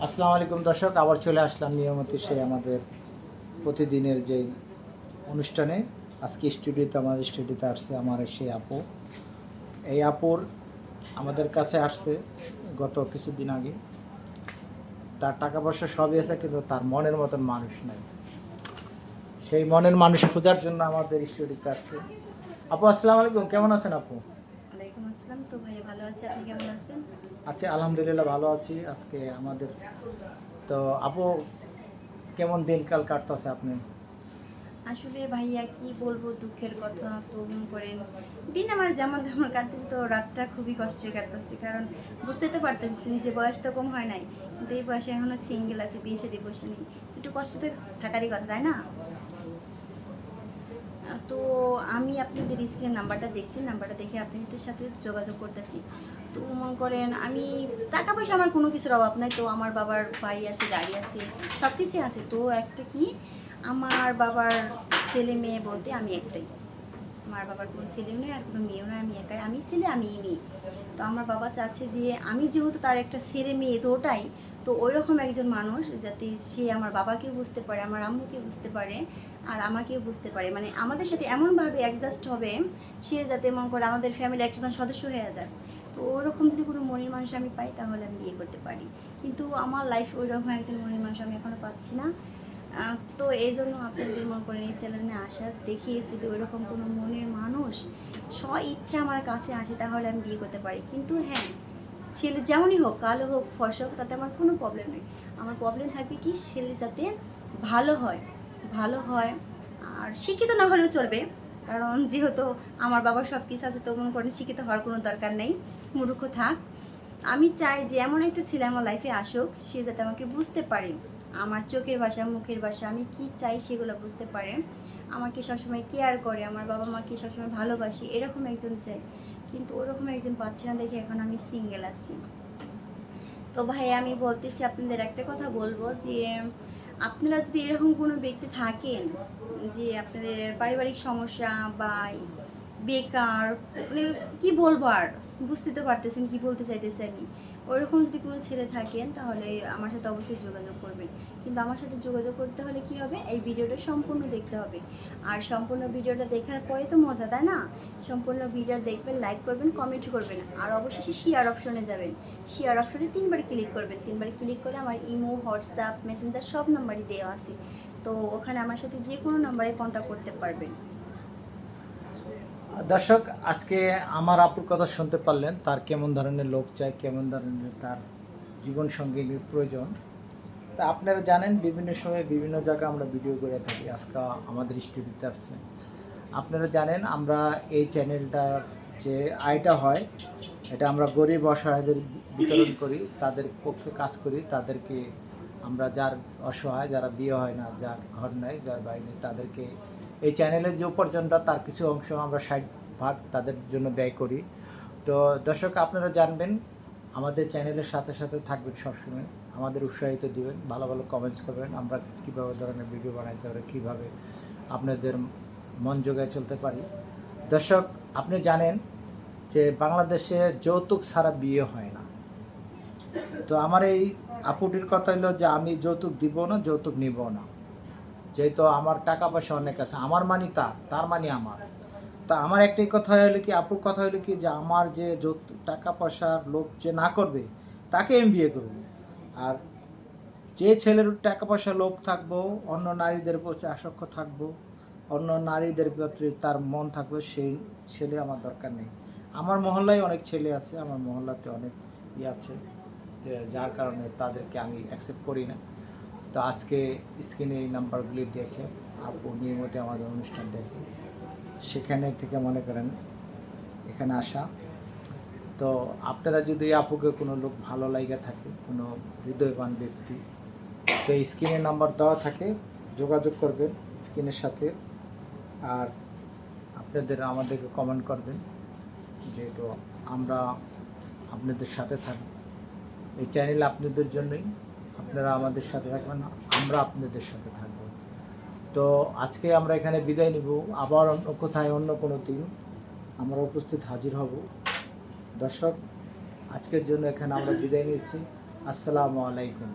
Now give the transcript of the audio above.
আসসালামু আলাইকুম দর্শক, আবার চলে আসলাম নিয়মিত সেই আমাদের প্রতিদিনের যেই অনুষ্ঠানে। আজকে স্টুডিওতে আসছে আমার সেই আপু। এই আপুর আমাদের কাছে আসছে গত কিছুদিন আগে। তার টাকা পয়সা সবই আছে, কিন্তু তার মনের মতন মানুষ নাই। সেই মনের মানুষ খোঁজার জন্য আমাদের স্টুডিওতে আসছে। আপু আসসালামু আলাইকুম, কেমন আছেন আপু? ওয়ালাইকুম আসসালাম। তো ভাই ভালো আছি, আপনি কেমন আছেন? আচ্ছা, আলহামদুলিল্লাহ ভালো আছি। আজকে আমাদের তো আপু, কেমন দিনকাল কাটতেছে আপনি? আসলে ভাইয়া কি বলবো, দুঃখের কথা তো মনে করেন দিন আমার যেমন তেমন কাটতেছে, তো রাতটা খুবই কষ্টের কাটতেছে। কারণ বুঝতে তো পারতেছেন যে বয়স তো কম হয় নাই, কিন্তু এই বয়সে এখনো সিঙ্গেল আছে, বিয়ে শাদী বসেনি, একটু কষ্ট তো থাকারই কথা, তাই না? তো আমি আপনাদের স্ক্রিনের নাম্বারটা দেখছি, নাম্বারটা দেখে আপনাদের সাথে যোগাযোগ করতেছি। তো মনে করেন আমি টাকা পয়সা আমার কোনো কিছুর অভাব নাই, তো আমার বাবার বাড়ি আছে, গাড়ি আছে, সব কিছুই আছে। তো একটা কি, আমার বাবার ছেলে মেয়ে বলতে আমি একটাই। আমার বাবার কোনো ছেলেও নেই আর কোনো মেয়েও নয়, আমি একাই, আমি ছেলে আমি মেয়ে। তো আমার বাবা চাচ্ছে যে আমি যেহেতু তার একটা ছেলে মেয়ে তো ওটাই, তো ওই রকম একজন মানুষ যাতে সে আমার বাবাকেও বুঝতে পারে, আমার আম্মুকেও বুঝতে পারে, আর আমাকেও বুঝতে পারে, মানে আমাদের সাথে এমনভাবে অ্যাডজাস্ট হবে সে, যাতে মনে করে আমাদের ফ্যামিলির একজন সদস্য হয়ে যায়। তো ওরকম যদি কোনো মনের মানুষ আমি পাই তাহলে আমি বিয়ে করতে পারি, কিন্তু আমার লাইফে ওই রকম একজন মনের মানুষ আমি এখনও পাচ্ছি না। তো এই জন্য আপনাদের মনে করেন এই চ্যানেলে আসা দেখি যদি ওইরকম কোনো মনের মানুষ স্ব ইচ্ছা আমার কাছে আসে তাহলে আমি বিয়ে করতে পারি। কিন্তু হ্যাঁ, ছেলে যেমনই হোক, কালো হোক ফর্সা হোক, তাতে আমার কোনো প্রবলেম নেই। আমার প্রবলেম থাকবে কি, ছেলে যাতে ভালো হয়, ভালো হয়, আর শিক্ষিত না হলেও চলবে। কারণ যেহেতু আমার বাবার সব কিছু আছে, তো মনে করেন শিক্ষিত হওয়ার কোনো দরকার নেই, মূর্খ থাক। আমি চাই যে এমন একটা ছেলে আমার লাইফে আসুক, সে যাতে আমাকে বুঝতে পারে, আমার চোখের ভাষা মুখের ভাষা আমি কি চাই সেগুলো বুঝতে পারে, আমাকে সবসময় কেয়ার করে, আমার বাবা মাকে সবসময় ভালোবাসি, এরকম একজন চাই। কিন্তু ওরকম একজন পাচ্ছি না দেখে এখন আমি সিঙ্গেল আছি। তো ভাই আমি বলতেছি, আপনাদের একটা কথা বলবো যে আপনারা যদি এরকম কোনো ব্যক্তি থাকেন যে আপনাদের পারিবারিক সমস্যা বা বেকার, মানে কি বলবো আর, বুঝতে তো পারতেছেন কি বলতে চাইতেছি আমি, ওইরকম যদি কোনো ছেলে থাকেন তাহলে আমার সাথে অবশ্যই যোগাযোগ করবেন। কিন্তু আমার সাথে যোগাযোগ করতে হলে কি হবে, এই ভিডিওটা সম্পূর্ণ দেখতে হবে। আর সম্পূর্ণ ভিডিওটা দেখার পরে তো মজা, তাই না? সম্পূর্ণ ভিডিও দেখবেন, লাইক করবেন, কমেন্ট করবেন, আর অবশেষে শেয়ার অপশনে যাবেন। শেয়ার অপশনে 3বার ক্লিক করবেন, 3বার ক্লিক করে আমার ইমো, হোয়াটসঅ্যাপ, মেসেঞ্জার সব নাম্বারই দেওয়া আছে। তো ওখানে আমার সাথে যে কোনো নাম্বারে কন্ট্যাক্ট করতে পারবেন। দর্শক, আজকে আমার আপুর কথা শুনতে পারলেন, তার কেমন ধরনের লোক চাই, কেমন ধরনের তার জীবন সঙ্গীর প্রয়োজন। তা আপনারা জানেন, বিভিন্ন সময় বিভিন্ন জায়গায় আমরা ভিডিও করে থাকি। আজকে আমাদের স্টুডিওতে আসছে। আপনারা জানেন, আমরা এই চ্যানেলটার যে আয়টা হয়, এটা আমরা গরিব অসহায়দের বিতরণ করি, তাদের পক্ষে কাজ করি। তাদেরকে আমরা, যার অসহায়, যারা বিয়ে হয় না, যার ঘর নেই, যার বাড়ি নেই, তাদেরকে এই চ্যানেলের যে উপার্জনটা, তার কিছু অংশ আমরা 60% তাদের জন্য ব্যয় করি। তো দর্শক, আপনারা জানবেন, আমাদের চ্যানেলের সাথে সাথে থাকবেন সবসময়, আমাদের উৎসাহিত দিবেন, ভালো ভালো কমেন্টস করবেন। আমরা কীভাবে ধরনের ভিডিও বানাইতে পারি, কীভাবে আপনাদের মন জোগায় চলতে পারি। দর্শক, আপনি জানেন যে বাংলাদেশে যৌতুক ছাড়া বিয়ে হয় না। তো আমার এই আপুটির কথা হলো যে আমি যৌতুক দিব না, যৌতুক নিব না। যেহেতু আমার টাকা পয়সা অনেক আছে, আমার মানি তার, তার মানি আমার। তা আমার একটাই কথা হলো কি, আপুর কথা হলো কি, যে আমার যে যৌতুক টাকা পয়সার লোভ যে না করবে, তাকে আমি বিয়ে করবো। আর যে ছেলের টাকা পয়সা লোভ থাকবো, অন্য নারীদের প্রতি আসক্ত থাকবো, অন্য নারীদের প্রতি তার মন থাকবে, সেই ছেলে আমার দরকার নেই। আমার মহল্লায় অনেক ছেলে আছে, আমার মহল্লাতে অনেক আছে, যে যার কারণে তাদেরকে আমি অ্যাকসেপ্ট করি না। তো আজকে স্ক্রিনে এই নাম্বারগুলি দেখে, আপু নিয়মিত আমাদের অনুষ্ঠান দেখে, সেখানে থেকে মনে করেন এখানে আসা। তো আপনারা যদি আপুকে কোনো লোক ভালো লাগা থাকে, কোনো হৃদয়বান ব্যক্তি, তো স্ক্রিনে নাম্বার দেওয়া থাকে, যোগাযোগ করবেন স্ক্রিনের সাথে। আর আপনাদের আমাদেরকে কমেন্ট করবেন, যেহেতু আমরা আপনাদের সাথে থাকব। এই চ্যানেল আপনাদের জন্যই, আপনারা আমাদের সাথে থাকবেন, আমরা আপনাদের সাথে থাকব। তো আজকে আমরা এখানে বিদায় নিব, আবার অন্য কোথায় অন্য কোনো দিন আমরা উপস্থিত হাজির হব। দর্শক, আজকের জন্য এখানে আমরা বিদায় নিয়েছি। আসসালামু আলাইকুম।